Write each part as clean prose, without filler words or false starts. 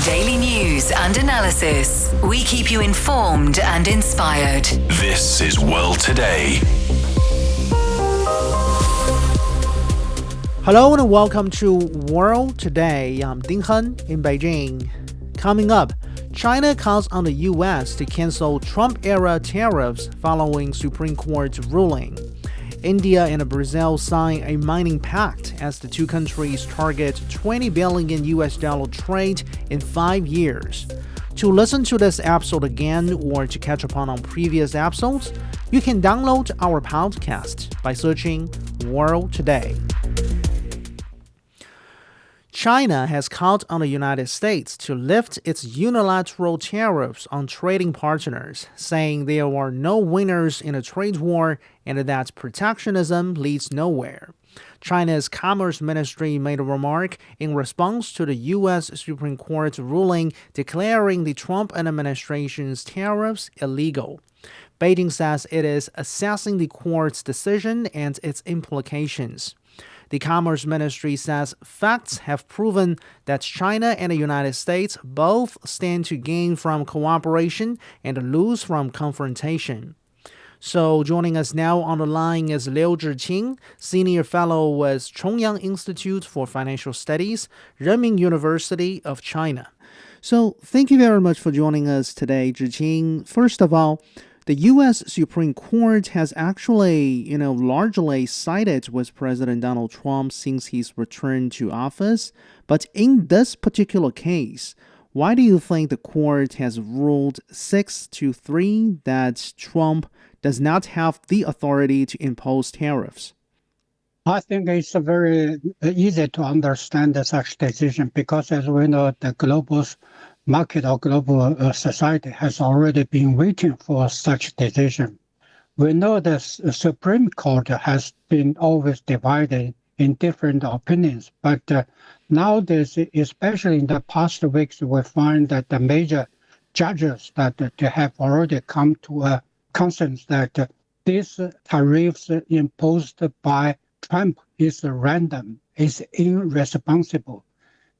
Daily news and analysis. We keep you informed and inspired. This is World Today. Hello and welcome to World Today. I'm Ding Hen in Beijing. Coming up, China calls on the U.S. to cancel Trump-era tariffs following Supreme Court ruling. India and Brazil sign a mining pact as the two countries target $20 billion US trade in 5 years. To listen to this episode again or to catch up on previous episodes, you can download our podcast by searching World Today. China has called on the United States to lift its unilateral tariffs on trading partners, saying there are no winners in a trade war and that protectionism leads nowhere. China's Commerce Ministry made a remark in response to the U.S. Supreme Court ruling declaring the Trump administration's tariffs illegal. Beijing says it is assessing the court's decision and its implications. The Commerce Ministry says facts have proven that China and the United States both stand to gain from cooperation and lose from confrontation. So joining us now on the line is Liu Zhiqing, Senior Fellow with Chongyang Institute for Financial Studies, Renmin University of China. So thank you very much for joining us today, Zhiqing. First of all, the U.S. Supreme Court has actually, largely sided with President Donald Trump since his return to office. But in this particular case, why do you think the court has ruled 6-3 that Trump does not have the authority to impose tariffs? I think it's very easy to understand such decision because, as we know, the global market or global society has already been waiting for such decision. We know the Supreme Court has been always divided in different opinions, but nowadays, especially in the past weeks, we find that the major judges that they have already come to a consensus that these tariffs imposed by Trump is random, is irresponsible,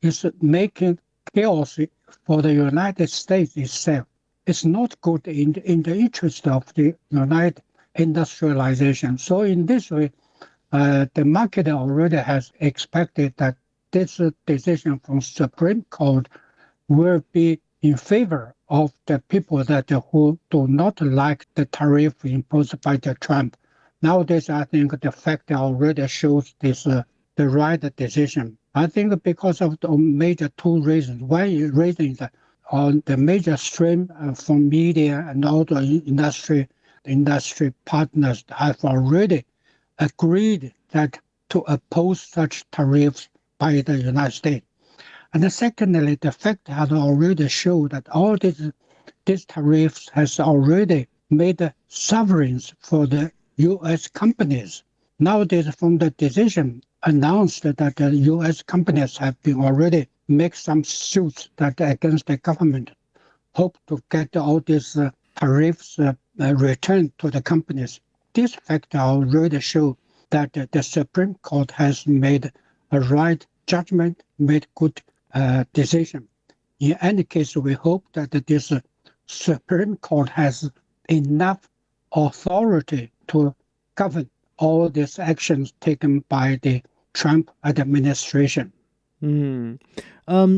is making chaos for the United States itself. It's not good in the interest of the United industrialization. So in this way, the market already has expected that this decision from Supreme Court will be in favor of the people who do not like the tariff imposed by Trump. Nowadays, I think the fact already shows this the right decision. I think because of the major two reasons. One reason is that on the major stream from media and all the industry partners have already agreed that to oppose such tariffs by the United States. And secondly, the fact has already showed that all these tariffs has already made sovereigns for the U.S. companies. Nowadays, from the decision announced that the U.S. companies have been already make some suits that against the government, hope to get all these tariffs returned to the companies. This fact already show that the Supreme Court has made a right judgment, made good decision. In any case, we hope that this Supreme Court has enough authority to govern all these actions taken by the Trump administration.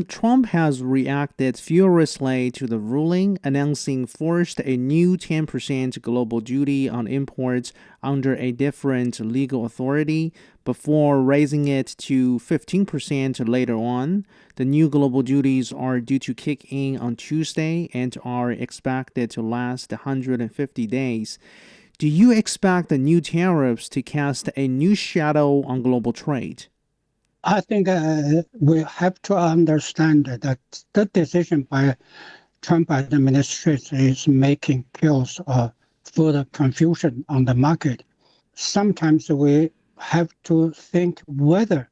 Trump has reacted furiously to the ruling, announcing first a new 10% global duty on imports under a different legal authority before raising it to 15% later on. The new global duties are due to kick in on Tuesday and are expected to last 150 days. Do you expect the new tariffs to cast a new shadow on global trade? I think we have to understand that the decision by Trump administration is making chaos or further confusion on the market. Sometimes we have to think whether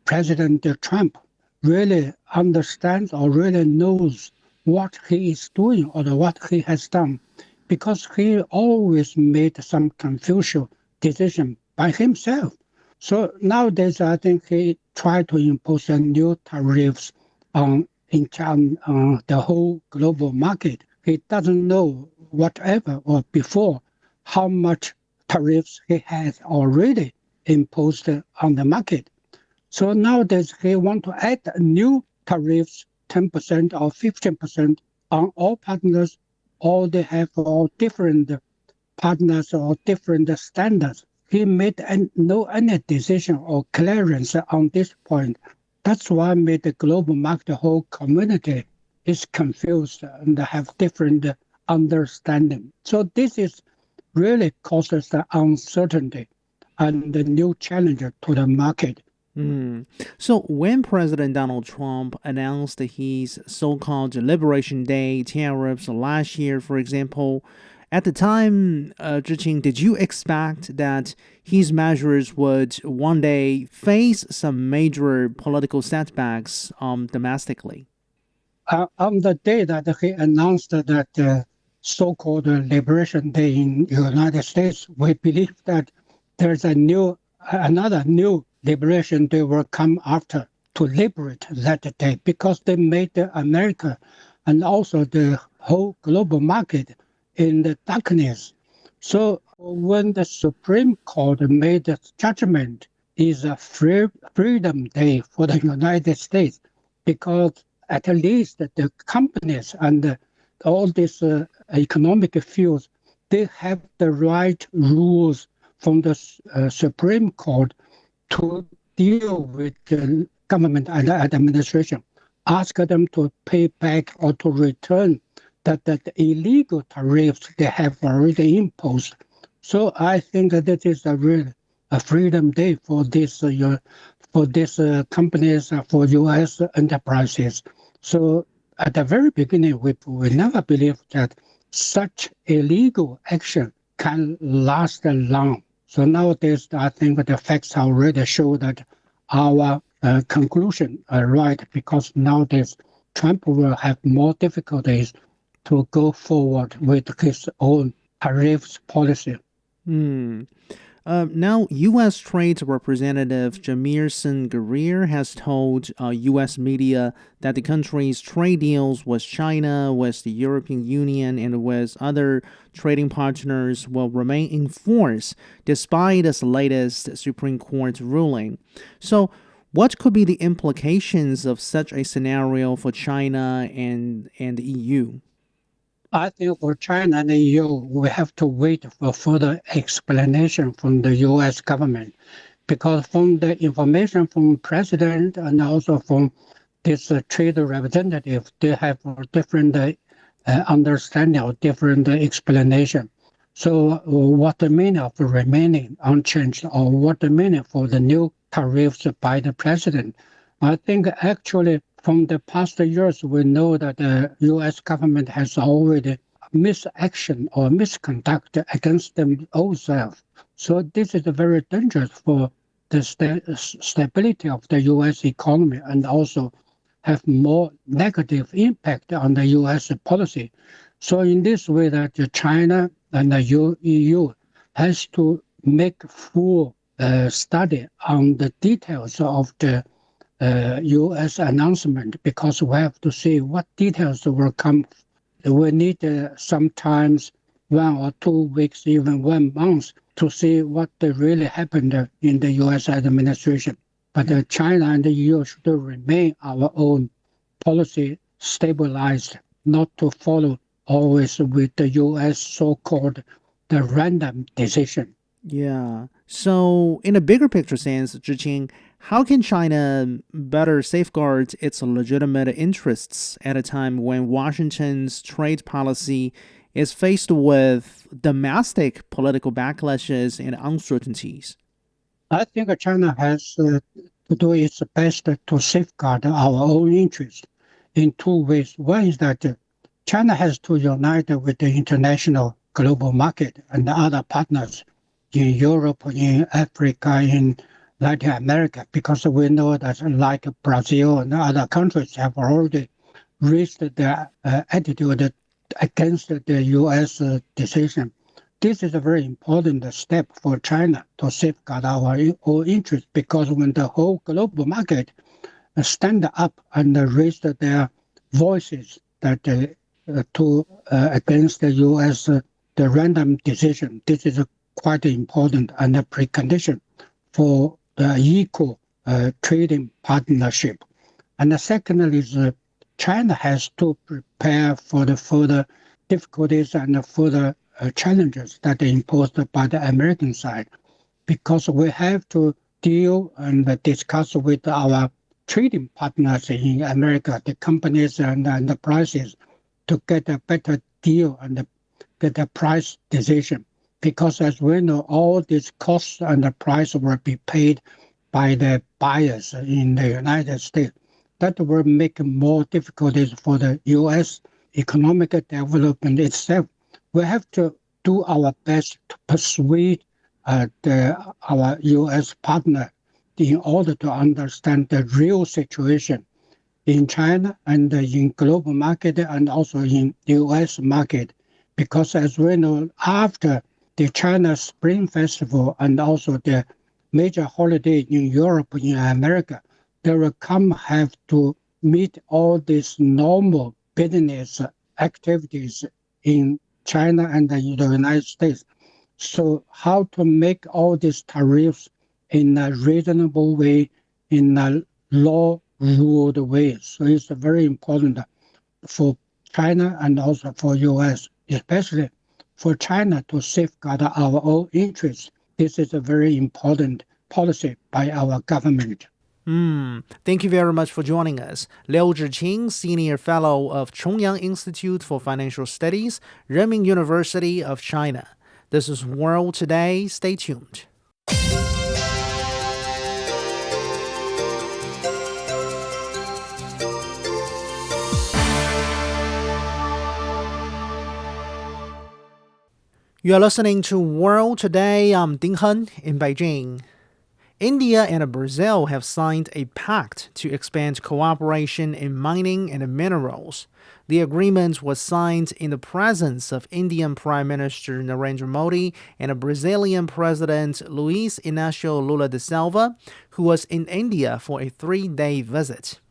President Trump really understands or really knows what he is doing or what he has done, because he always made some confusion decision by himself. So nowadays, I think he tried to impose a new tariffs on in China, the whole global market. He doesn't know whatever or before how much tariffs he has already imposed on the market. So nowadays he want to add new tariffs, 10% or 15% on all partners, or they have all different partners or different standards. He made no any decision or clearance on this point. That's why made the global market, the whole community is confused and have different understanding. So this is really causes the uncertainty and the new challenge to the market. So when President Donald Trump announced his so-called Liberation Day tariffs last year, for example, at the time, Zhiqing, did you expect that his measures would one day face some major political setbacks domestically? On the day that he announced that so-called Liberation Day in the United States, we believe that there's another new Liberation Day will come after to liberate that day because they made America and also the whole global market in the darkness. So when the Supreme Court made a judgment, is a freedom day for the United States because at least the companies and all these economic fields, they have the right rules from the Supreme Court to deal with the government and administration, ask them to pay back or to return that illegal tariffs they have already imposed. So I think that is a freedom day for this companies, for U.S. enterprises. So at the very beginning, we never believed that such illegal action can last long. So nowadays, I think the facts already show that our conclusion are right because nowadays Trump will have more difficulties to go forward with his own tariffs policy. Now, U.S. Trade Representative Jameson Greer has told U.S. media that the country's trade deals with China, with the European Union, and with other trading partners will remain in force despite this latest Supreme Court ruling. So, what could be the implications of such a scenario for China and the EU? I think for China and the EU, we have to wait for further explanation from the U.S. government, because from the information from president and also from this trade representative, they have different understanding or different explanation. So what the meaning of remaining unchanged or what the meaning for the new tariffs by the president? I think actually from the past years, we know that the U.S. government has already misaction or misconduct against them own self. So this is very dangerous for the stability of the U.S. economy and also have more negative impact on the U.S. policy. So in this way that China and the EU has to make full study on the details of the U.S. announcement because we have to see what details will come. We need sometimes 1 or 2 weeks, even 1 month to see what really happened in the U.S. administration. But China and the EU should remain our own policy stabilized, not to follow always with the U.S. so-called the random decision. Yeah. So, in a bigger picture sense, Zhiqing, how can China better safeguard its legitimate interests at a time when Washington's trade policy is faced with domestic political backlashes and uncertainties? I think China has to do its best to safeguard our own interests in 2 ways. One is that China has to unite with the international global market and other partners in Europe, in Africa, in Latin America, because we know that like Brazil and other countries have already raised their attitude against the U.S. decision. This is a very important step for China to safeguard our own interests because when the whole global market stand up and raise their voices that against the U.S. The random decision. This is quite important and a precondition for equal trading partnership. And secondly is China has to prepare for the further difficulties and the further challenges that are imposed by the American side, because we have to deal and discuss with our trading partners in America, the companies and the prices, to get a better deal and get a price decision. Because as we know, all these costs and the price will be paid by the buyers in the United States. That will make more difficulties for the U.S. economic development itself. We have to do our best to persuade our U.S. partner in order to understand the real situation in China and in global market and also in U.S. market. Because as we know, after the China Spring Festival and also the major holiday in Europe, in America, they will have to meet all these normal business activities in China and the United States. So how to make all these tariffs in a reasonable way, in a law-ruled way. So it's very important for China and also for U.S., especially for China to safeguard our own interests. This is a very important policy by our government. Thank you very much for joining us. Liu Zhiqing, Senior Fellow of Chongyang Institute for Financial Studies, Renmin University of China. This is World Today. Stay tuned. You are listening to World Today. I'm Ding Hen in Beijing. India and Brazil have signed a pact to expand cooperation in mining and minerals. The agreement was signed in the presence of Indian Prime Minister Narendra Modi and Brazilian President Luiz Inácio Lula da Silva, who was in India for a 3-day visit.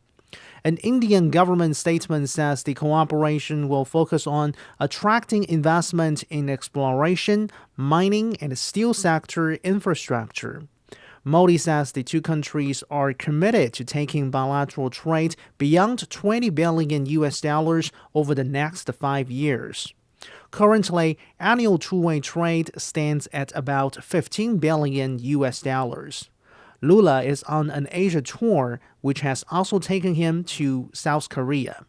An Indian government statement says the cooperation will focus on attracting investment in exploration, mining, and steel sector infrastructure. Modi says the two countries are committed to taking bilateral trade beyond $20 billion over the next 5 years. Currently, annual two-way trade stands at about $15 billion. Lula is on an Asia tour, which has also taken him to South Korea.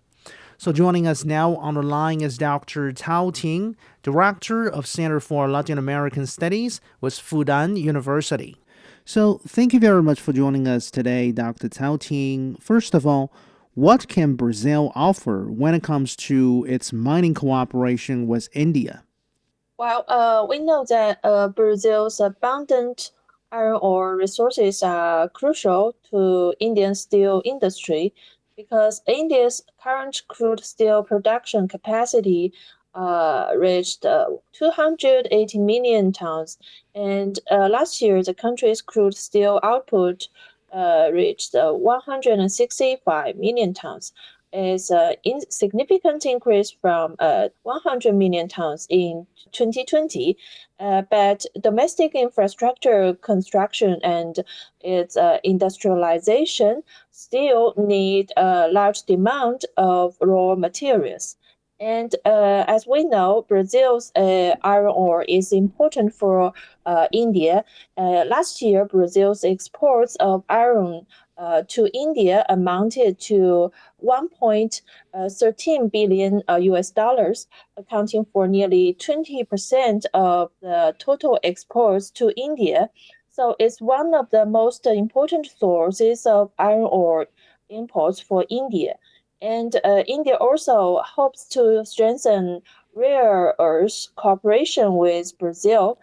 So joining us now on the line is Dr. Tao Ting, Director of Center for Latin American Studies with Fudan University. So thank you very much for joining us today, Dr. Tao Ting. First of all, what can Brazil offer when it comes to its mining cooperation with India? Well, we know that Brazil's abundant iron ore resources are crucial to Indian steel industry because India's current crude steel production capacity reached 280 million tons, and last year the country's crude steel output reached 165 million tons. Is a significant increase from 100 million tons in 2020, but domestic infrastructure construction and its industrialization still need a large demand of raw materials. And as we know, Brazil's iron ore is important for India. Last year, Brazil's exports of iron to India amounted to 1.13 billion US dollars, accounting for nearly 20% of the total exports to India. So it's one of the most important sources of iron ore imports for India. And India also hopes to strengthen rare earth cooperation with Brazil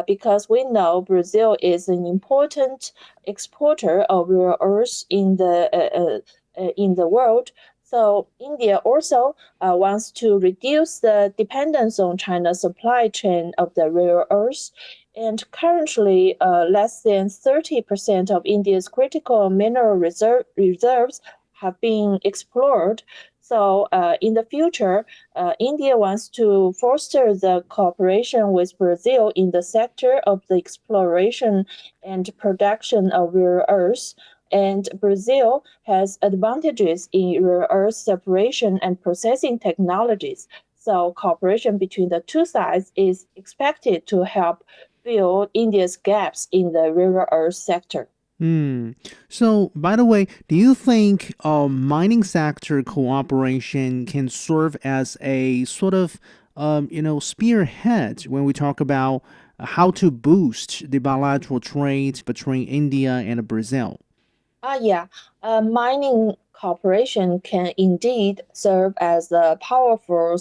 because we know Brazil is an important exporter of rare earths in the world. So India also wants to reduce the dependence on China's supply chain of the rare earths. And currently, less than 30% of India's critical mineral reserves have been explored. So in the future, India wants to foster the cooperation with Brazil in the sector of the exploration and production of rare earths. And Brazil has advantages in rare earth separation and processing technologies. So cooperation between the two sides is expected to help fill India's gaps in the rare earth sector. So, by the way, do you think mining sector cooperation can serve as a sort of, spearhead when we talk about how to boost the bilateral trade between India and Brazil? Yeah, mining cooperation can indeed serve as a powerful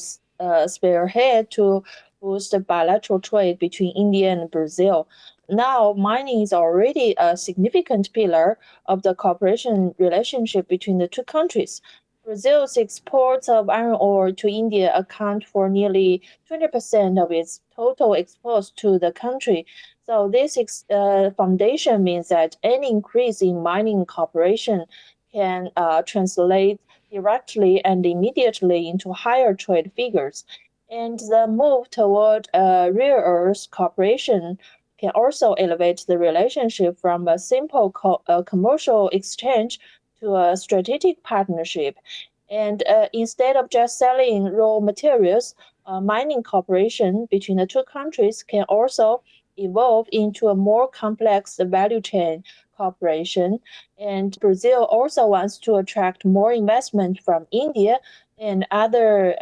spearhead to boost the bilateral trade between India and Brazil. Now, mining is already a significant pillar of the cooperation relationship between the two countries. Brazil's exports of iron ore to India account for nearly 20% of its total exports to the country. So this foundation means that any increase in mining cooperation can translate directly and immediately into higher trade figures. And the move toward rare earth cooperation can also elevate the relationship from a simple commercial exchange to a strategic partnership. And instead of just selling raw materials, mining cooperation between the two countries can also evolve into a more complex value chain cooperation. And Brazil also wants to attract more investment from India and other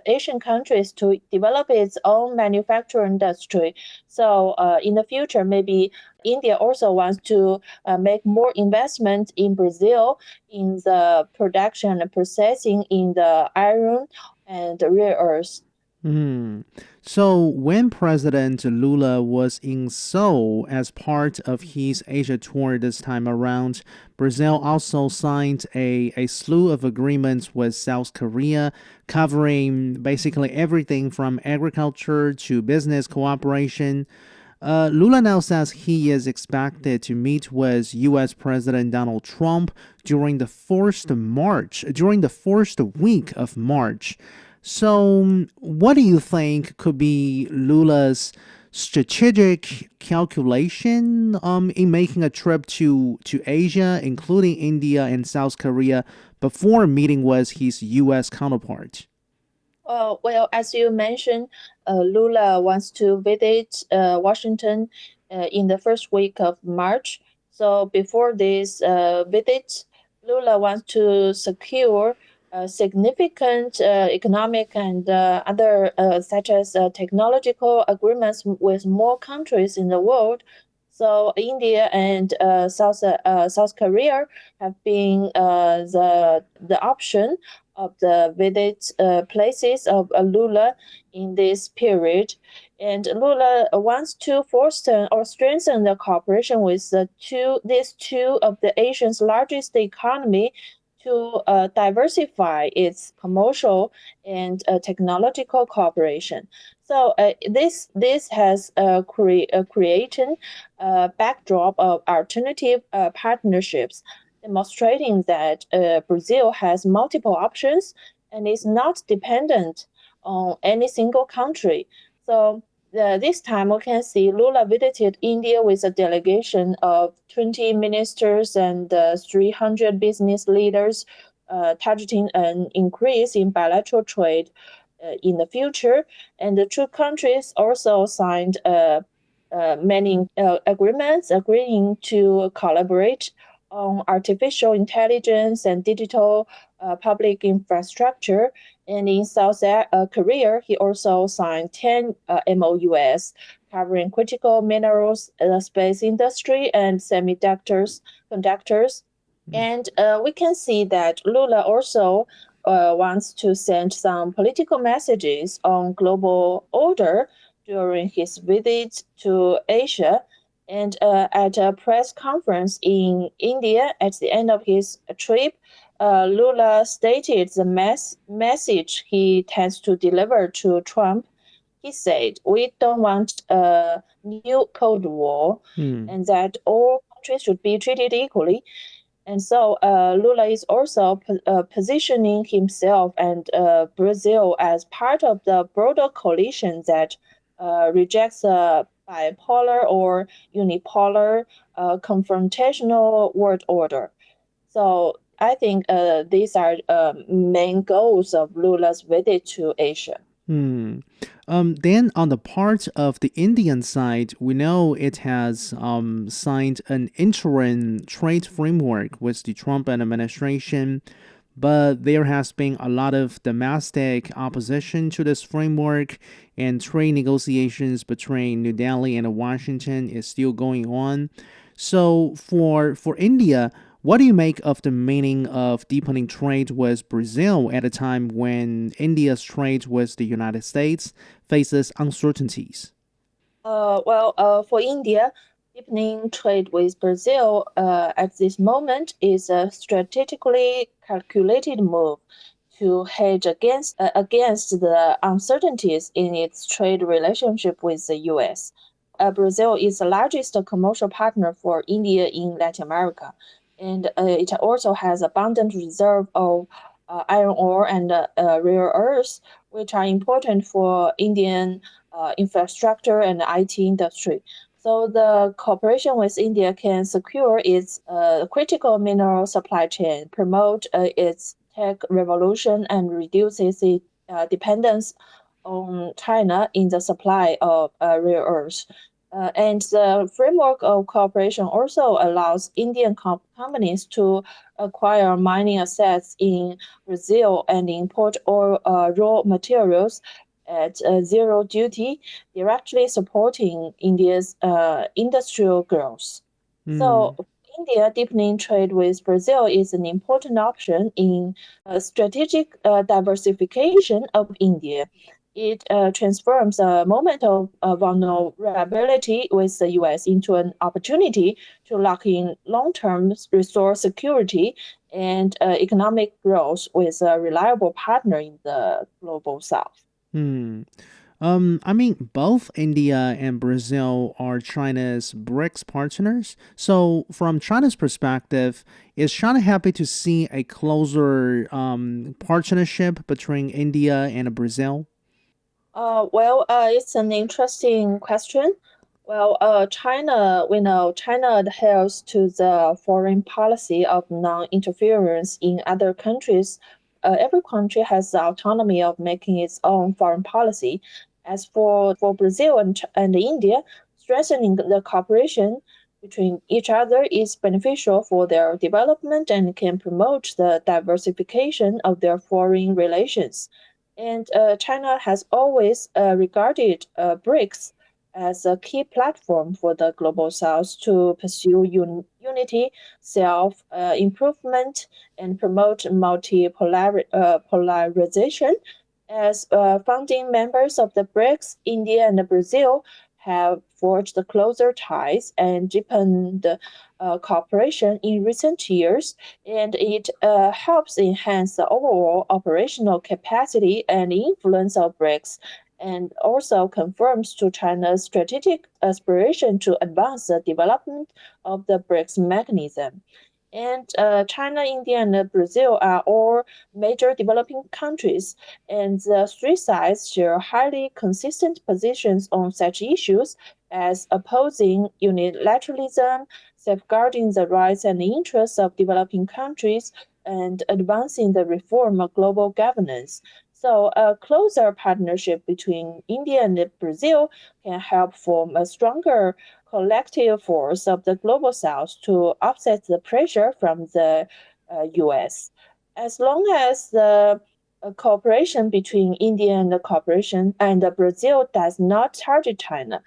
Asian countries to develop its own manufacturing industry. So in the future, maybe India also wants to make more investment in Brazil in the production and processing in the iron and rare earths. So, when President Lula was in Seoul as part of his Asia tour this time around, Brazil also signed a slew of agreements with South Korea, covering basically everything from agriculture to business cooperation. Lula now says he is expected to meet with U.S. President Donald Trump during the first week of March. So, what do you think could be Lula's strategic calculation in making a trip to Asia, including India and South Korea, before meeting with his U.S. counterpart? Well, as you mentioned, Lula wants to visit Washington in the first week of March. So before this visit, Lula wants to secure significant economic and other such as technological agreements with more countries in the world. So India and South Korea have been the option of the visit places of Lula in this period. And Lula wants to foster or strengthen the cooperation with these two of the Asian's largest economy to diversify its commercial and technological cooperation. So this has created a backdrop of alternative partnerships, demonstrating that Brazil has multiple options and is not dependent on any single country. So this time we can see Lula visited India with a delegation of 20 ministers and 300 business leaders, targeting an increase in bilateral trade in the future. And the two countries also signed many agreements agreeing to collaborate on artificial intelligence and digital public infrastructure. And in South Korea, he also signed 10 MOUs covering critical minerals, the space industry, and semiconductors. And we can see that Lula also wants to send some political messages on global order during his visit to Asia. And at a press conference in India at the end of his trip, Lula stated the message he tends to deliver to Trump. He said, "We don't want a new Cold War, and that all countries should be treated equally." And so Lula is also positioning himself and Brazil as part of the broader coalition that rejects bipolar or unipolar confrontational world order. So I think these are main goals of Lula's visit to Asia. Then on the part of the Indian side, we know it has signed an interim trade framework with the Trump administration, but there has been a lot of domestic opposition to this framework, and trade negotiations between New Delhi and Washington is still going on. So for India, what do you make of the meaning of deepening trade with Brazil at a time when India's trade with the United States faces uncertainties? For India, deepening trade with Brazil at this moment is a strategically calculated move to hedge against the uncertainties in its trade relationship with the U.S. Brazil is the largest commercial partner for India in Latin America, and it also has abundant reserve of iron ore and rare earths, which are important for Indian infrastructure and IT industry. So the cooperation with India can secure its critical mineral supply chain, promote its tech revolution, and reduce its dependence on China in the supply of rare earths. And the framework of cooperation also allows Indian companies to acquire mining assets in Brazil and import oil, raw materials at zero duty, directly supporting India's industrial growth. So, India deepening trade with Brazil is an important option in strategic diversification of India. It transforms a moment of vulnerability with the US into an opportunity to lock in long term resource security and economic growth with a reliable partner in the global south. I mean, both India and Brazil are China's BRICS partners. So, from China's perspective, is China happy to see a closer partnership between India and Brazil? It's an interesting question. We know China adheres to the foreign policy of non-interference in other countries. Every country has the autonomy of making its own foreign policy. As for Brazil and India, strengthening the cooperation between each other is beneficial for their development and can promote the diversification of their foreign relations. And China has always regarded BRICS as a key platform for the global south to pursue unity, self improvement, and promote multipolarization. As founding members of the BRICS, India and Brazil have forged closer ties and deepened cooperation in recent years, and it helps enhance the overall operational capacity and influence of BRICS, and also confirms to China's strategic aspiration to advance the development of the BRICS mechanism. And China, India, and Brazil are all major developing countries, and the three sides share highly consistent positions on such issues as opposing unilateralism, safeguarding the rights and interests of developing countries, and advancing the reform of global governance. So, a closer partnership between India and Brazil can help form a stronger collective force of the global south to offset the pressure from the US. As long as the cooperation between India and the cooperation and Brazil does not target China,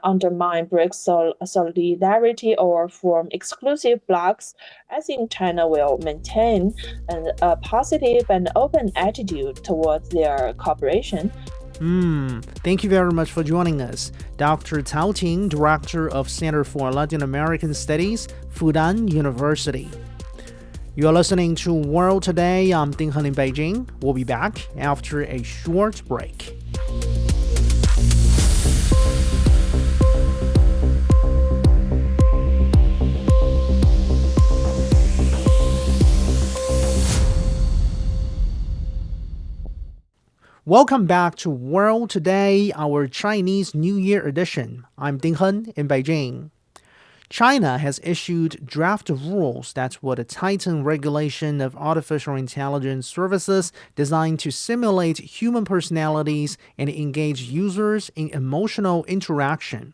undermine BRICS solidarity or form exclusive blocs, I think China will maintain a positive and open attitude towards their cooperation. Thank you very much for joining us. Dr. Tao Ting, Director of Center for Latin American Studies, Fudan University. You're listening to World Today. I'm Ding Heng in Beijing. We'll be back after a short break. Welcome back to World Today, our Chinese New Year edition. I'm Ding Hen in Beijing. China has issued draft rules that would tighten regulation of artificial intelligence services designed to simulate human personalities and engage users in emotional interaction.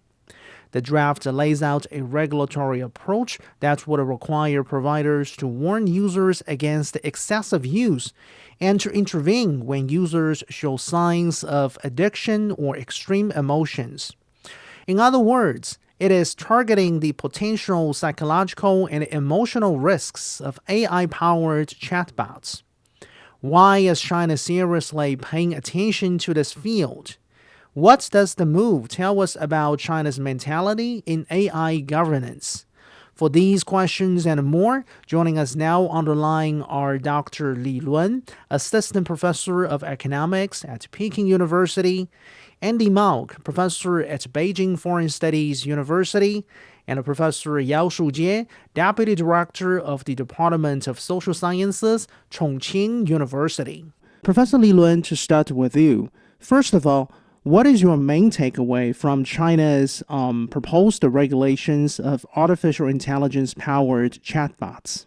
The draft lays out a regulatory approach that would require providers to warn users against excessive use and to intervene when users show signs of addiction or extreme emotions. In other words, it is targeting the potential psychological and emotional risks of AI-powered chatbots. Why is China seriously paying attention to this field? What does the move tell us about China's mentality in AI governance? For these questions and more, joining us now on the line are Dr. Li Lun, Assistant Professor of Economics at Peking University, Andy Mauck, Professor at Beijing Foreign Studies University, and Professor Yao Shujie, Deputy Director of the Department of Social Sciences, Chongqing University. Professor Li Lun, to start with you. First of all, what is your main takeaway from China's proposed regulations of artificial intelligence-powered chatbots?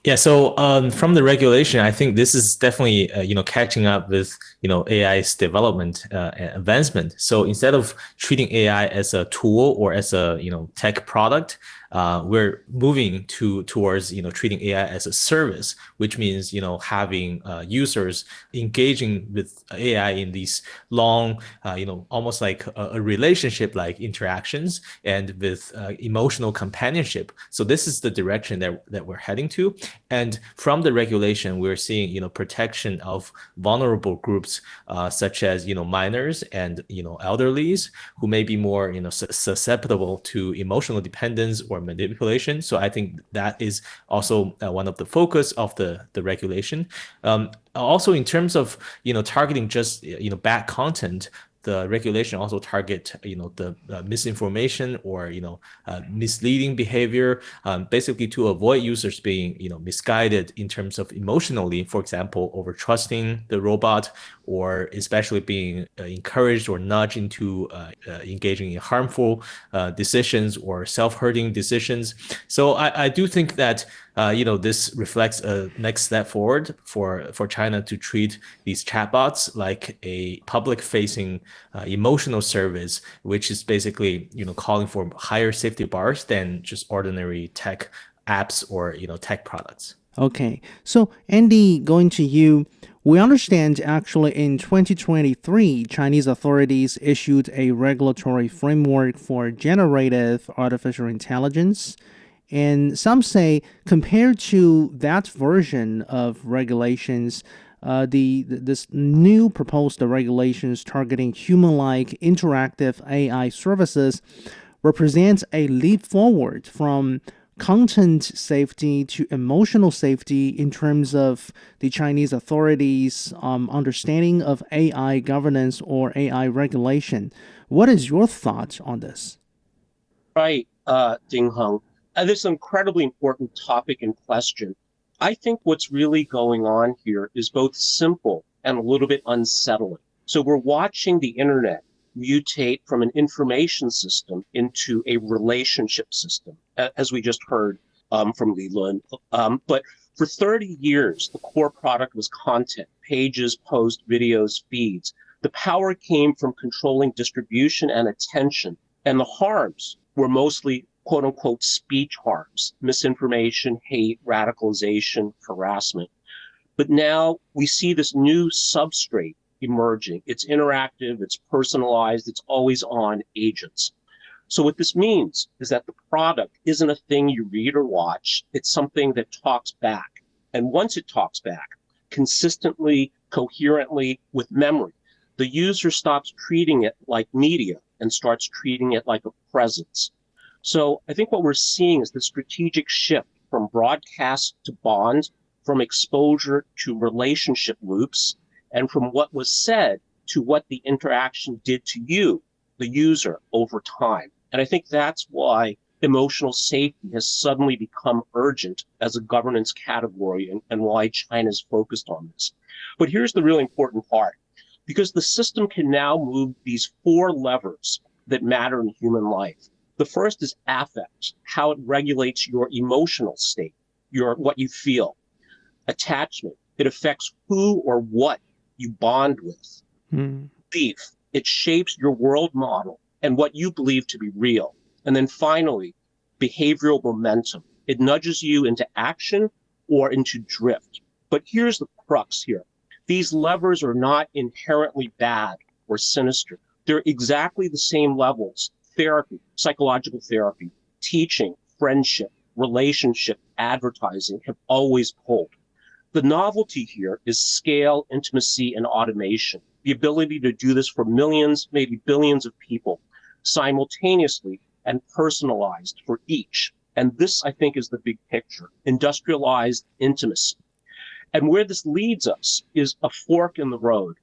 Yeah, so from the regulation, I think this is definitely catching up with AI's development advancement. So instead of treating AI as a tool or as a tech product, we're moving towards treating AI as a service, which means having users engaging with AI in these long almost like a relationship like interactions and with emotional companionship. So this is the direction that we're heading to. And from the regulation, we're seeing protection of vulnerable groups such as minors and elderlies who may be more susceptible to emotional dependence or manipulation. So I think that is also one of the focus of the regulation. Also, in terms of targeting just bad content, the regulation also target the misinformation or misleading behavior, basically to avoid users being misguided in terms of emotionally, for example, over trusting the robot, or especially being encouraged or nudged into engaging in harmful decisions or self-hurting decisions. So I do think that this reflects a next step forward for China to treat these chatbots like a public-facing emotional service, which is basically calling for higher safety bars than just ordinary tech apps or tech products. Okay, so Andy, going to you. We understand actually in 2023, Chinese authorities issued a regulatory framework for generative artificial intelligence. And some say, compared to that version of regulations, this new proposed regulations targeting human-like interactive AI services represents a leap forward from content safety to emotional safety in terms of the Chinese authorities' understanding of AI governance or AI regulation. What is your thought on this? Right, Ding Heng. This incredibly important topic in question. I think what's really going on here is both simple and a little bit unsettling. So we're watching the internet mutate from an information system into a relationship system, as we just heard from Li Lun. But for 30 years, the core product was content, pages, posts, videos, feeds. The power came from controlling distribution and attention, and the harms were mostly quote unquote speech harms, misinformation, hate, radicalization, harassment. But now we see this new substrate emerging. It's interactive, it's personalized, it's always on agents. So what this means is that the product isn't a thing you read or watch, it's something that talks back. And once it talks back, consistently, coherently, with memory, the user stops treating it like media and starts treating it like a presence. So I think what we're seeing is the strategic shift from broadcast to bond, from exposure to relationship loops, and from what was said to what the interaction did to you, the user, over time. And I think that's why emotional safety has suddenly become urgent as a governance category and why China's focused on this. But here's the really important part. because the system can now move these four levers that matter in human life. The first is affect, how it regulates your emotional state, what you feel. Attachment, it affects who or what you bond with. Belief, it shapes your world model and what you believe to be real. And then finally, behavioral momentum. It nudges you into action or into drift. But here's the crux here. These levers are not inherently bad or sinister. They're exactly the same levels: therapy, psychological therapy, teaching, friendship, relationship, advertising have always pulled. The novelty here is scale, intimacy, and automation. The ability to do this for millions, maybe billions of people simultaneously and personalized for each. And this, I think, is the big picture: industrialized intimacy. And where this leads us is a fork in the road.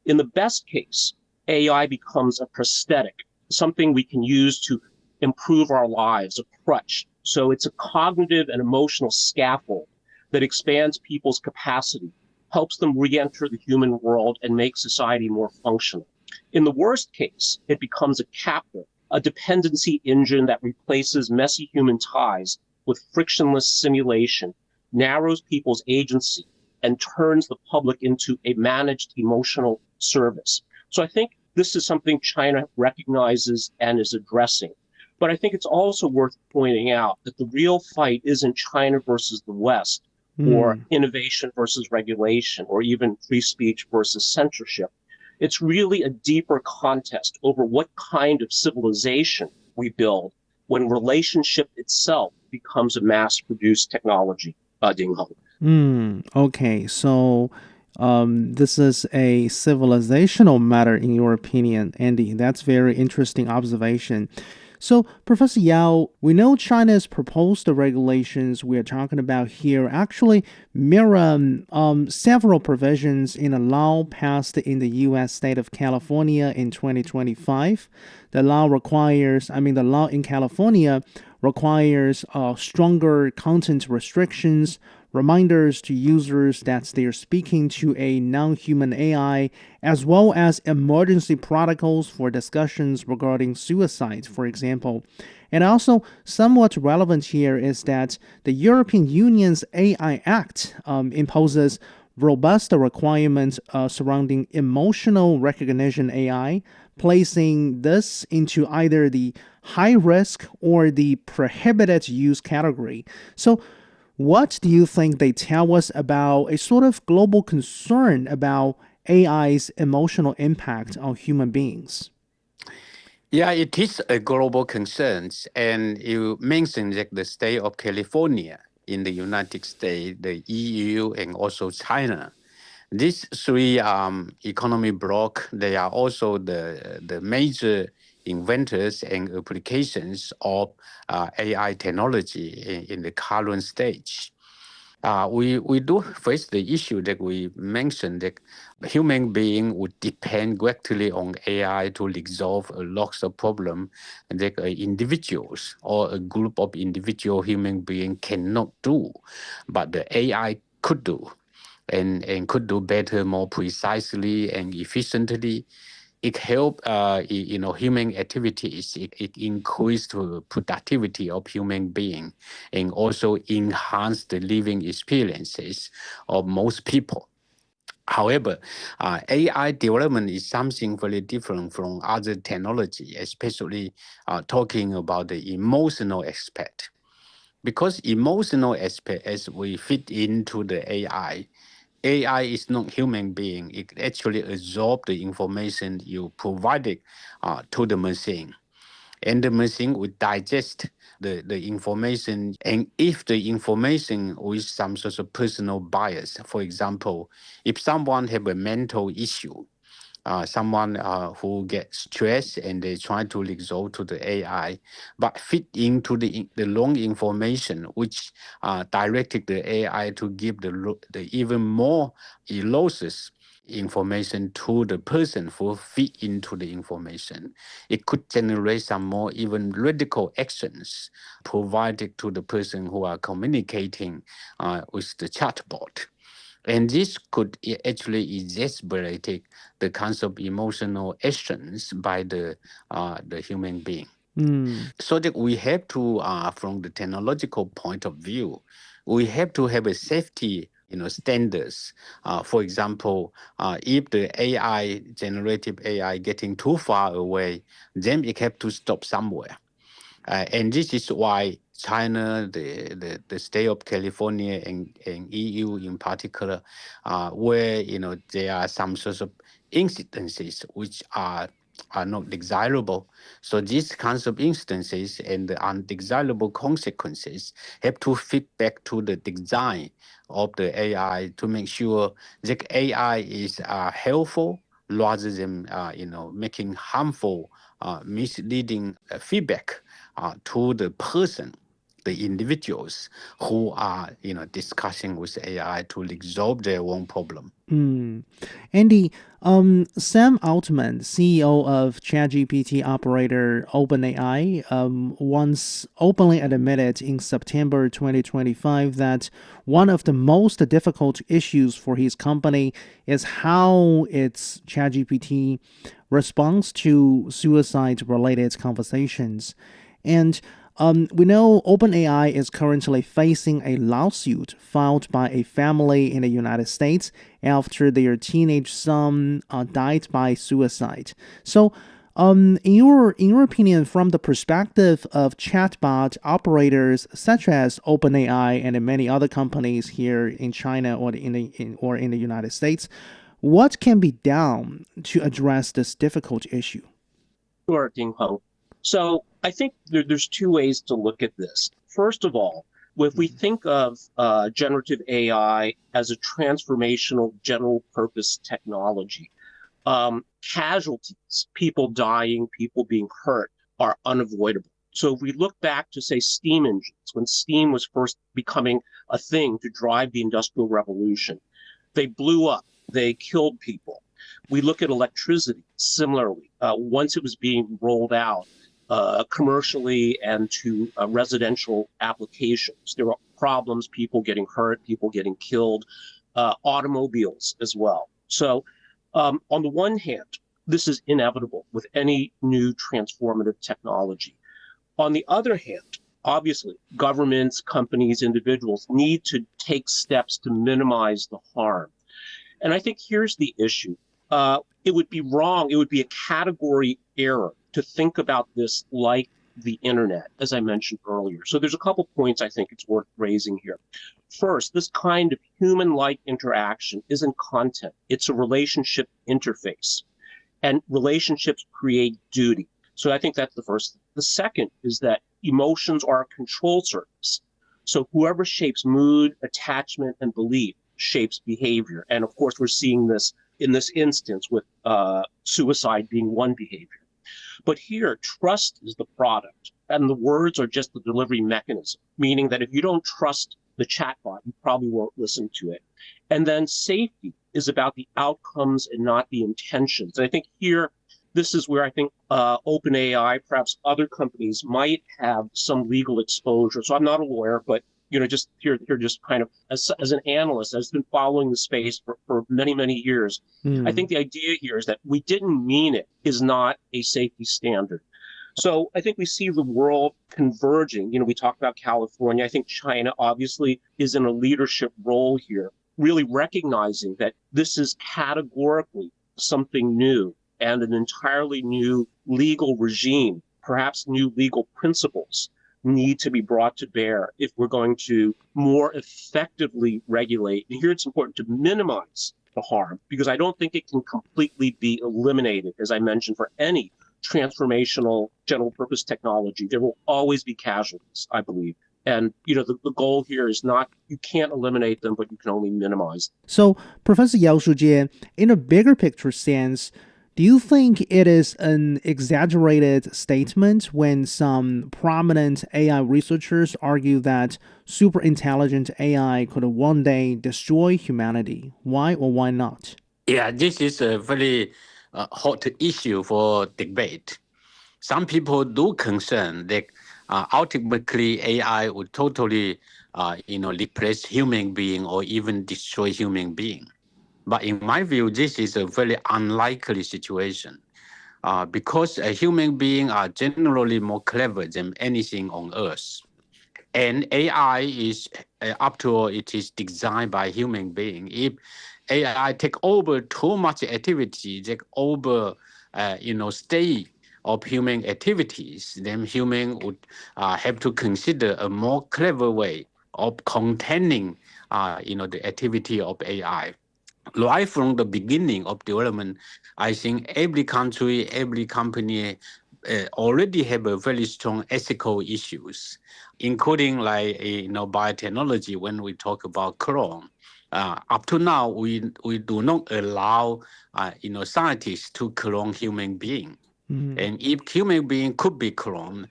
In the best case, AI becomes a prosthetic, something we can use to improve our lives, a crutch. So it's a cognitive and emotional scaffold that expands people's capacity, helps them re-enter the human world, and make society more functional. In the worst case, it becomes a captive, a dependency engine that replaces messy human ties with frictionless simulation, narrows people's agency, and turns the public into a managed emotional service. So I think this is something China recognizes and is addressing. But I think it's also worth pointing out that the real fight isn't China versus the West, or innovation versus regulation, or even free speech versus censorship. It's really a deeper contest over what kind of civilization we build when relationship itself becomes a mass-produced technology, Ding Heng. Okay, so this is a civilizational matter in your opinion, Andy. That's very interesting observation. So, Professor Yao, we know China's proposed regulations we are talking about here actually mirror several provisions in a law passed in the U.S. state of California in 2025. The law in California requires stronger content restrictions, reminders to users that they're speaking to a non-human AI, as well as emergency protocols for discussions regarding suicide, for example. And also, somewhat relevant here is that the European Union's AI Act imposes robust requirements surrounding emotional recognition AI, placing this into either the high risk or the prohibited use category. So, what do you think they tell us about a sort of global concern about AI's emotional impact on human beings? Yeah, it is a global concern. And you mentioned that the state of California in the United States, the EU, and also China. These three economy blocs, they are also the major inventors and applications of AI technology in the current stage. We do face the issue that we mentioned, that human being would depend greatly on AI to resolve a lot of problems that individuals or a group of individual human beings cannot do, but the AI could do. And could do better, more precisely and efficiently. It helps, human activities. It increased the productivity of human being, and also enhance the living experiences of most people. However, AI development is something very different from other technology, especially talking about the emotional aspect. Because emotional aspect, as we fit into the AI is not human being. It actually absorbs the information you provided to the machine. And the machine will digest the information. And if the information with some sort of personal bias, for example, if someone have a mental issue, someone who gets stressed and they try to resolve to the AI, but fit into the wrong information, which directed the AI to give the even more elusive information to the person who fit into the information. It could generate some more even radical actions provided to the person who are communicating with the chatbot. And this could actually exasperate the kinds of emotional actions by the human being. So that we have to, from the technological point of view, we have to have a safety, standards. For example, if the AI, generative AI, getting too far away, then it have to stop somewhere. And this is why China, the state of California, and EU in particular, where there are some sorts of incidences which are not desirable. So these kinds of instances and the undesirable consequences have to fit back to the design of the AI to make sure that AI is helpful rather than making harmful, misleading feedback to the person, the individuals who are discussing with AI to resolve their own problem. Andy, Sam Altman, CEO of ChatGPT operator OpenAI, once openly admitted in September 2025 that one of the most difficult issues for his company is how its ChatGPT responds to suicide-related conversations. And we know OpenAI is currently facing a lawsuit filed by a family in the United States after their teenage son died by suicide. So, in your opinion, from the perspective of chatbot operators such as OpenAI and many other companies here in China or in the United States, what can be done to address this difficult issue? Sure, Ding Heng. So I think there's two ways to look at this. First of all, if we think of generative AI as a transformational general purpose technology, casualties, people dying, people being hurt, are unavoidable. So if we look back to, say, steam engines, when steam was first becoming a thing to drive the Industrial Revolution, they blew up, they killed people. We look at electricity similarly. Once it was being rolled out, commercially and to residential applications, there were problems, people getting hurt, people getting killed, automobiles as well. So on the one hand, this is inevitable with any new transformative technology. On the other hand, obviously, governments, companies, individuals need to take steps to minimize the harm. And I think here's the issue. It would be wrong, it would be a category error to think about this like the internet, as I mentioned earlier. So there's a couple points I think it's worth raising here. First, this kind of human-like interaction isn't content. It's a relationship interface. And relationships create duty. So I think that's the first thing. The second is that emotions are a control surface. So whoever shapes mood, attachment, and belief shapes behavior. And of course, we're seeing this in this instance with suicide being one behavior. But here, trust is the product, and the words are just the delivery mechanism, meaning that if you don't trust the chatbot, you probably won't listen to it. And then safety is about the outcomes and not the intentions. And I think here, this is where I think OpenAI, perhaps other companies, might have some legal exposure. So I'm not a lawyer, but just here, just kind of as an analyst, I've been following the space for many, many years. I think the idea here is that we didn't mean it is not a safety standard. So I think we see the world converging. We talked about California. I think China obviously is in a leadership role here, really recognizing that this is categorically something new and an entirely new legal regime, perhaps new legal principles need to be brought to bear if we're going to more effectively regulate. And here it's important to minimize the harm, because I don't think it can completely be eliminated. As I mentioned, for any transformational general purpose technology, there will always be casualties, I believe. And, the goal here is not, you can't eliminate them, but you can only minimize. So, Professor Yao Shujie, in a bigger picture sense, do you think it is an exaggerated statement when some prominent AI researchers argue that superintelligent AI could one day destroy humanity? Why or why not? Yeah, this is a very hot issue for debate. Some people do concern that ultimately AI would totally replace human being or even destroy human being. But in my view, this is a very unlikely situation because human beings are generally more clever than anything on Earth. And AI is, after all, it is designed by human being. If AI take over too much activity, take over, state of human activities, then human would have to consider a more clever way of containing, the activity of AI. Right from the beginning of development, I think every country, every company already have a very strong ethical issues, including like biotechnology. When we talk about clone, up to now we do not allow scientists to clone human being. And if human being could be cloned,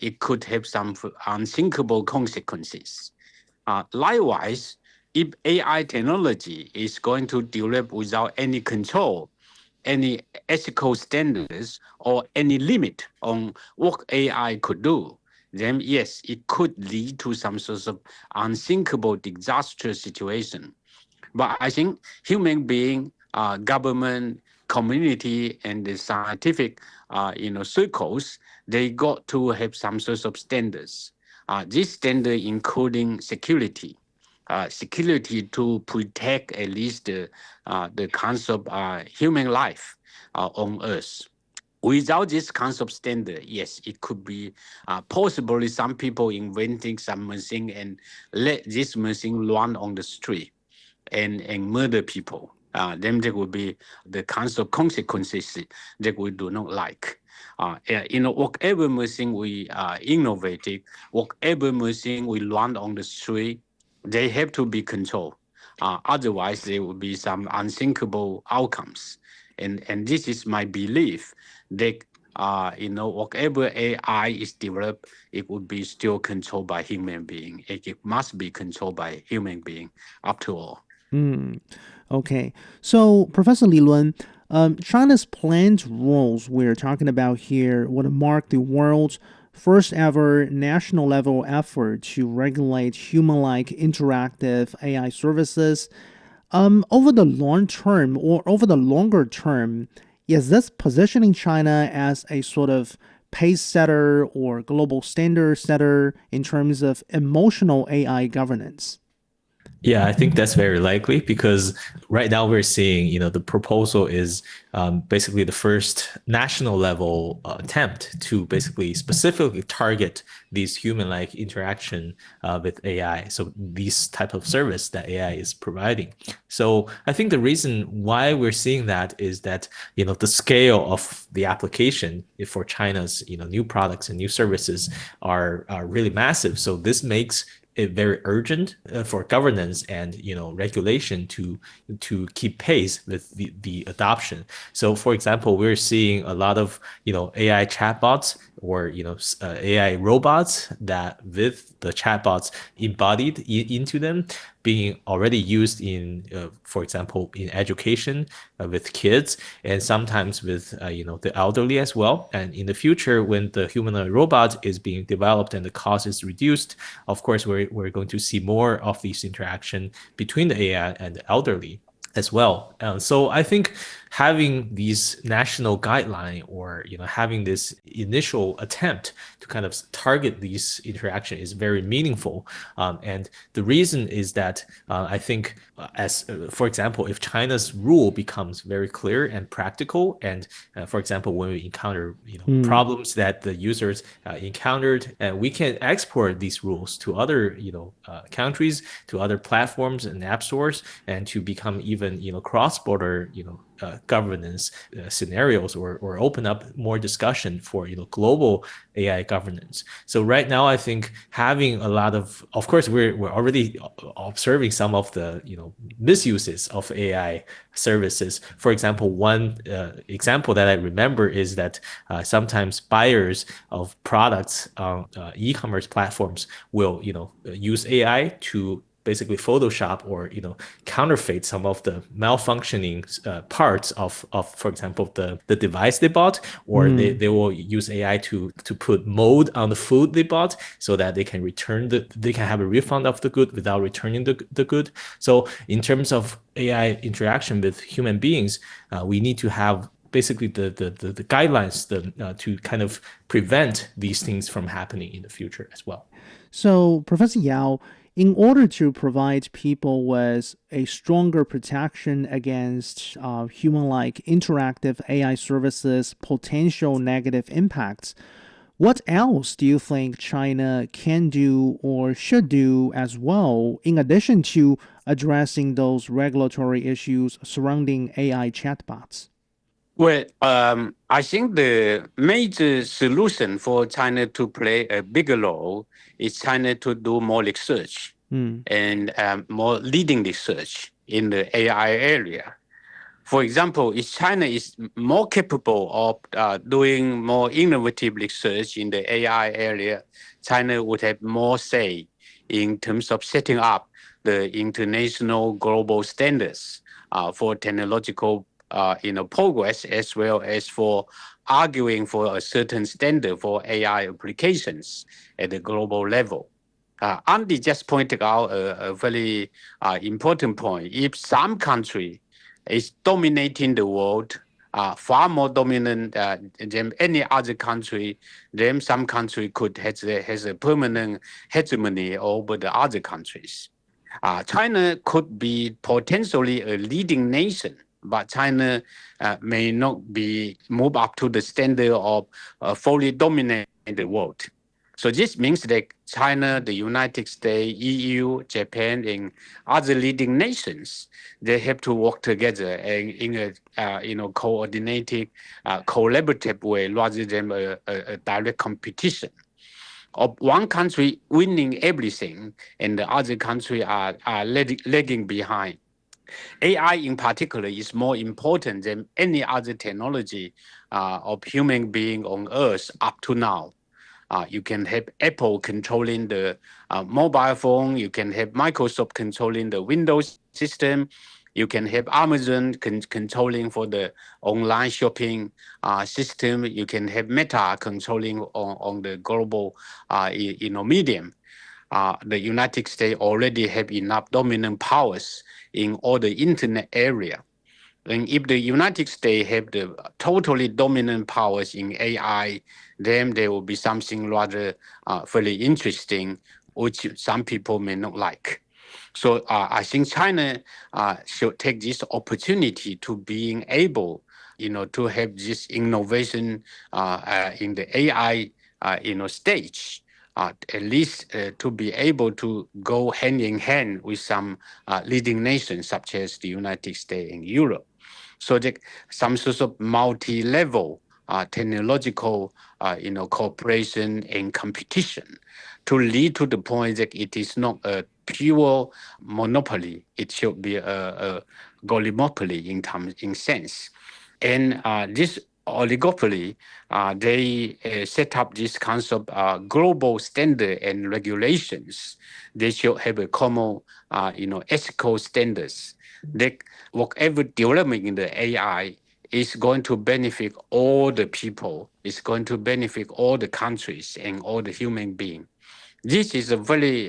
it could have some unthinkable consequences. Likewise, if AI technology is going to develop without any control, any ethical standards, or any limit on what AI could do, then yes, it could lead to some sort of unthinkable disastrous situation. But I think human being, government, community, and the scientific, circles, they got to have some sort of standards. This standard including security, security to protect at least the concept of human life on Earth. Without this concept standard, yes, it could be possibly some people inventing some machine and let this machine run on the street and murder people. Then there will be the kinds of consequences that we do not like. Whatever machine we innovated, whatever machine we run on the street, they have to be controlled. Otherwise, there will be some unthinkable outcomes. And this is my belief that whatever AI is developed, it will be still controlled by human being. It must be controlled by human being after all. Okay. So, Professor Li Lun, China's planned rules we're talking about here would mark the world's first ever national level effort to regulate human-like interactive AI services. Over the long term or over the longer term, is this positioning China as a sort of pace setter or global standard setter in terms of emotional AI governance? Yeah, I think that's very likely because right now we're seeing, the proposal is basically the first national level attempt to basically specifically target these human-like interaction with AI. So these type of service that AI is providing. So I think the reason why we're seeing that is that, the scale of the application for China's, new products and new services are really massive. So this makes it very urgent for governance and regulation to keep pace with the adoption. So, for example, we're seeing a lot of AI chatbots or AI robots that with the chatbots embodied into them being already used in, for example, in education with kids and sometimes with the elderly as well. And in the future, when the humanoid robot is being developed and the cost is reduced, of course, we're going to see more of these interaction between the AI and the elderly as well. So I think having these national guideline or having this initial attempt to kind of target these interaction is very meaningful. And the reason is that I think for example, if China's rule becomes very clear and practical, and for example, when we encounter problems that the users encountered, we can export these rules to other countries, to other platforms and app stores, and to become even cross-border governance scenarios or open up more discussion for global AI governance. So right now, I think having a lot of course, we're already observing some of the misuses of AI services. For example, one example that I remember is that sometimes buyers of products on e-commerce platforms will use AI to basically Photoshop or counterfeit some of the malfunctioning parts of for example the device they bought, or they will use AI to put mold on the food they bought so that they can they can have a refund of the good without returning the good. So in terms of AI interaction with human beings, we need to have basically the guidelines to kind of prevent these things from happening in the future as well. So, Professor Yao, in order to provide people with a stronger protection against human-like interactive AI services' potential negative impacts, what else do you think China can do or should do as well, in addition to addressing those regulatory issues surrounding AI chatbots? Well, I think the major solution for China to play a bigger role is China to do more research and more leading research in the AI area. For example, if China is more capable of doing more innovative research in the AI area, China would have more say in terms of setting up the international global standards for technological progress, as well as for arguing for a certain standard for AI applications at the global level. Andy just pointed out a very important point. If some country is dominating the world, far more dominant than any other country, then some country could has a permanent hegemony over the other countries. China could be potentially a leading nation, but China may not be move up to the standard of fully dominate the world. So this means that China, the United States, EU, Japan, and other leading nations, they have to work together and in a coordinated, collaborative way rather than a direct competition of one country winning everything and the other country are lagging behind. AI in particular is more important than any other technology of human being on Earth up to now. You can have Apple controlling the mobile phone. You can have Microsoft controlling the Windows system. You can have Amazon controlling for the online shopping system. You can have Meta controlling on the global medium. The United States already have enough dominant powers in all the internet area. And if the United States have the totally dominant powers in AI, then there will be something rather very interesting, which some people may not like. So I think China should take this opportunity to being able, to have this innovation in the AI, stage. At least to be able to go hand in hand with some leading nations such as the United States and Europe. So that some sort of multi-level technological cooperation and competition to lead to the point that it is not a pure monopoly. It should be a oligopoly in sense. And this oligopoly, they set up this concept of global standard and regulations. They should have a common, ethical standards. That whatever development in the AI is going to benefit all the people. It's going to benefit all the countries and all the human beings. This is a very,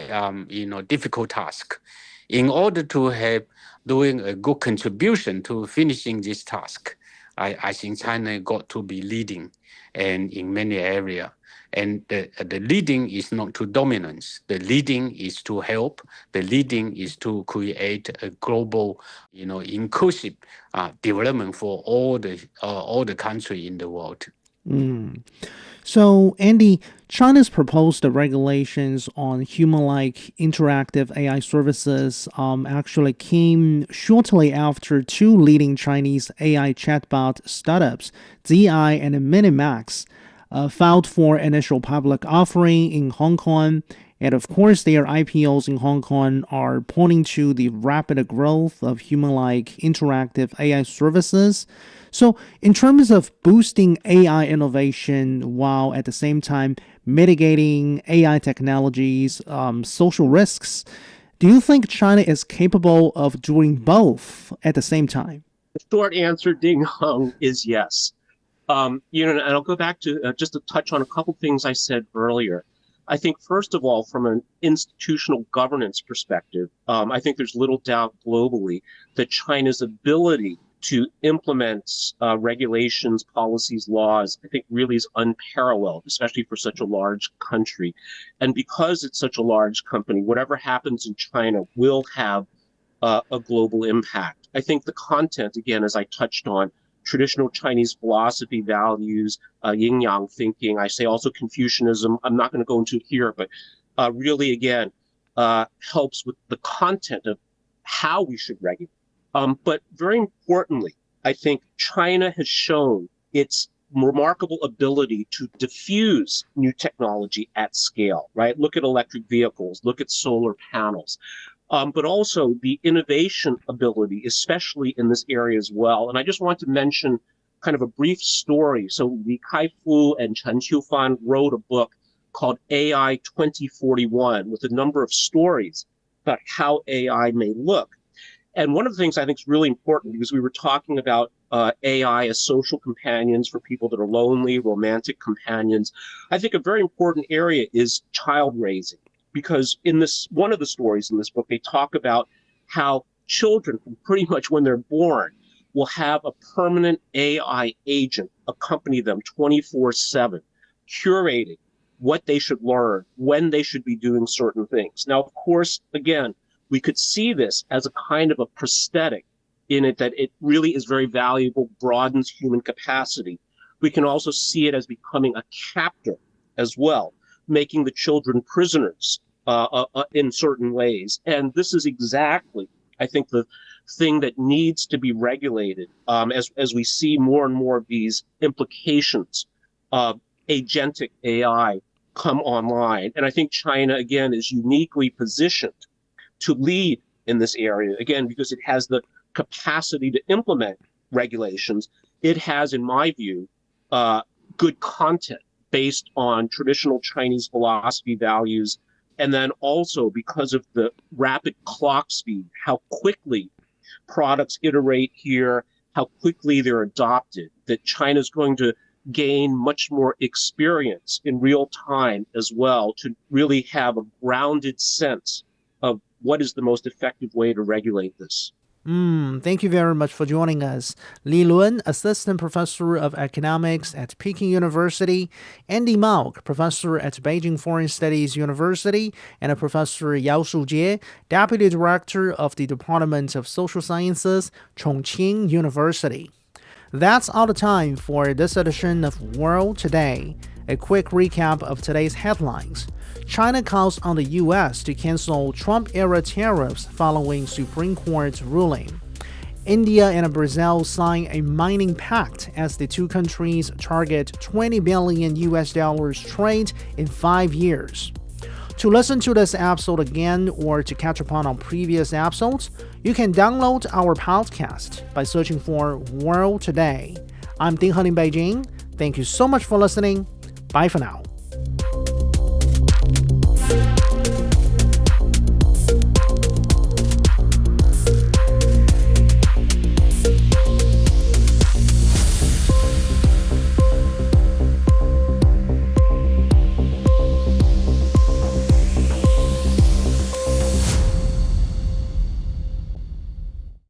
difficult task. In order to have doing a good contribution to finishing this task, I think China got to be leading, and in many areas. And the leading is not to dominance. The leading is to help. The leading is to create a global, inclusive development for all the country in the world. So, Andy, China's proposed regulations on human-like interactive AI services actually came shortly after two leading Chinese AI chatbot startups, ZI and Minimax, filed for initial public offering in Hong Kong. And of course, their IPOs in Hong Kong are pointing to the rapid growth of human-like interactive AI services. So in terms of boosting AI innovation while at the same time mitigating AI technologies' social risks, Do you think China is capable of doing both at the same time? The short answer, Ding Hung, is yes. And I'll go back to just to touch on a couple things I said earlier. I think, first of all, from an institutional governance perspective, I think there's little doubt globally that China's ability to implement regulations, policies, laws, I think really is unparalleled, especially for such a large country. And because it's such a large company, whatever happens in China will have a global impact. I think the content, again, as I touched on, traditional Chinese philosophy, values, yin-yang thinking, I say also Confucianism, I'm not going to go into it here, but really, again, helps with the content of how we should regulate. But very importantly, I think China has shown its remarkable ability to diffuse new technology at scale, right? Look at electric vehicles, look at solar panels, but also the innovation ability, especially in this area as well. And I just want to mention kind of a brief story. So Li Kai-fu and Chen Qiufan wrote a book called AI 2041 with a number of stories about how AI may look. And one of the things I think is really important, because we were talking about AI as social companions for people that are lonely, romantic companions. I think a very important area is child raising, because in this, one of the stories in this book, they talk about how children, from pretty much when they're born, will have a permanent AI agent accompany them 24/7, curating what they should learn, when they should be doing certain things. Now, of course, again, we could see this as a kind of a prosthetic in it, that it really is very valuable, broadens human capacity. We can also see it as becoming a captor as well, making the children prisoners in certain ways. And this is exactly, I think, the thing that needs to be regulated as we see more and more of these implications of agentic AI come online. And I think China, again, is uniquely positioned to lead in this area, again, because it has the capacity to implement regulations. It has, in my view, good content based on traditional Chinese philosophy, values, and then also because of the rapid clock speed, how quickly products iterate here, how quickly they're adopted, that China's going to gain much more experience in real time as well to really have a grounded sense of what is the most effective way to regulate this. Thank you very much for joining us. Li Lun, Assistant Professor of Economics at Peking University, Andy Mauck, Professor at Beijing Foreign Studies University, and Professor Yao Shujie, Deputy Director of the Department of Social Sciences, Chongqing University. That's all the time for this edition of World Today. A quick recap of today's headlines. China calls on the U.S. to cancel Trump-era tariffs following Supreme Court ruling. India and Brazil sign a mining pact as the two countries target $20 billion trade in 5 years. To listen to this episode again or to catch up on previous episodes, you can download our podcast by searching for World Today. I'm Ding Han in Beijing. Thank you so much for listening. Bye for now.